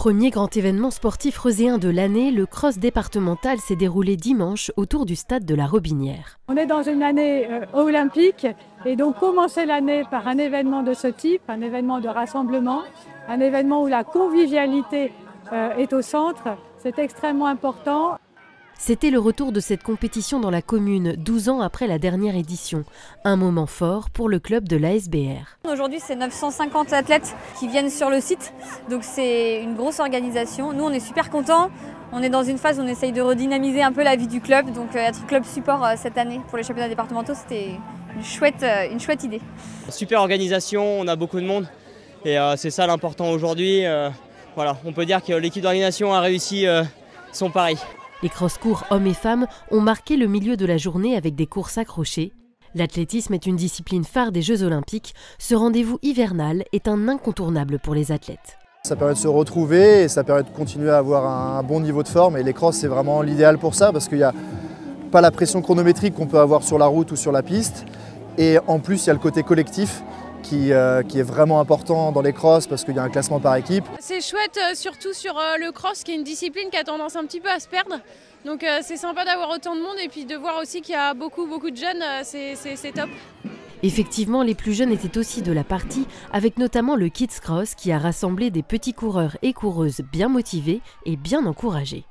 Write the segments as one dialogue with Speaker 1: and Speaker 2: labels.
Speaker 1: Premier grand événement sportif reuséen de l'année, le cross départemental s'est déroulé dimanche autour du stade de la Robinière.
Speaker 2: On est dans une année olympique et donc commencer l'année par un événement de ce type, un événement de rassemblement, un événement où la convivialité est au centre, c'est extrêmement important.
Speaker 1: C'était le retour de cette compétition dans la commune, 12 ans après la dernière édition. Un moment fort pour le club de l'ASBR.
Speaker 3: Aujourd'hui, c'est 950 athlètes qui viennent sur le site, donc c'est une grosse organisation. Nous, on est super contents. On est dans une phase où on essaye de redynamiser un peu la vie du club, donc être club support cette année pour les championnats départementaux, c'était une chouette idée.
Speaker 4: Super organisation, on a beaucoup de monde et c'est ça l'important aujourd'hui. Voilà, on peut dire que l'équipe d'organisation a réussi son pari.
Speaker 1: Les cross-courts hommes et femmes ont marqué le milieu de la journée avec des courses accrochées. L'athlétisme est une discipline phare des Jeux Olympiques. Ce rendez-vous hivernal est un incontournable pour les athlètes.
Speaker 5: Ça permet de se retrouver et ça permet de continuer à avoir un bon niveau de forme. Et les crosses, c'est vraiment l'idéal pour ça parce qu'il n'y a pas la pression chronométrique qu'on peut avoir sur la route ou sur la piste. Et en plus, il y a le côté collectif qui est vraiment important dans les crosses parce qu'il y a un classement par équipe.
Speaker 6: C'est chouette surtout sur le cross qui est une discipline qui a tendance un petit peu à se perdre. Donc c'est sympa d'avoir autant de monde et puis de voir aussi qu'il y a beaucoup de jeunes, c'est top.
Speaker 1: Effectivement, les plus jeunes étaient aussi de la partie, avec notamment le Kids Cross qui a rassemblé des petits coureurs et coureuses bien motivés et bien encouragés.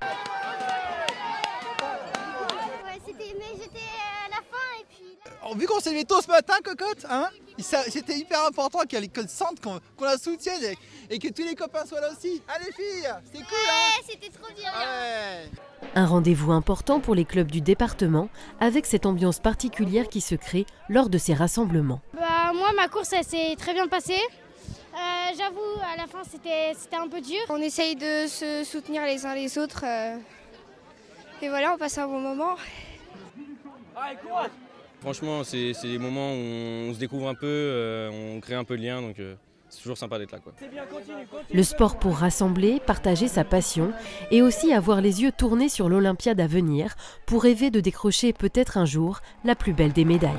Speaker 7: Vu qu'on s'est levé tôt ce matin, cocotte, hein, c'était hyper important qu'elle sente qu'on la soutienne et que tous les copains soient là aussi. Allez filles, c'était cool, hein.
Speaker 8: C'était trop bien.
Speaker 7: Ouais.
Speaker 1: Un rendez-vous important pour les clubs du département, avec cette ambiance particulière qui se crée lors de ces rassemblements.
Speaker 8: Moi, ma course, elle s'est très bien passée. J'avoue, à la fin, c'était un peu dur. On essaye de se soutenir les uns les autres. Et voilà, on passe un bon moment.
Speaker 7: Allez, courage.
Speaker 9: Franchement, c'est des moments où on se découvre un peu, on crée un peu de lien, donc c'est toujours sympa d'être là, quoi.
Speaker 1: Le sport pour rassembler, partager sa passion et aussi avoir les yeux tournés sur l'Olympiade à venir pour rêver de décrocher peut-être un jour la plus belle des médailles.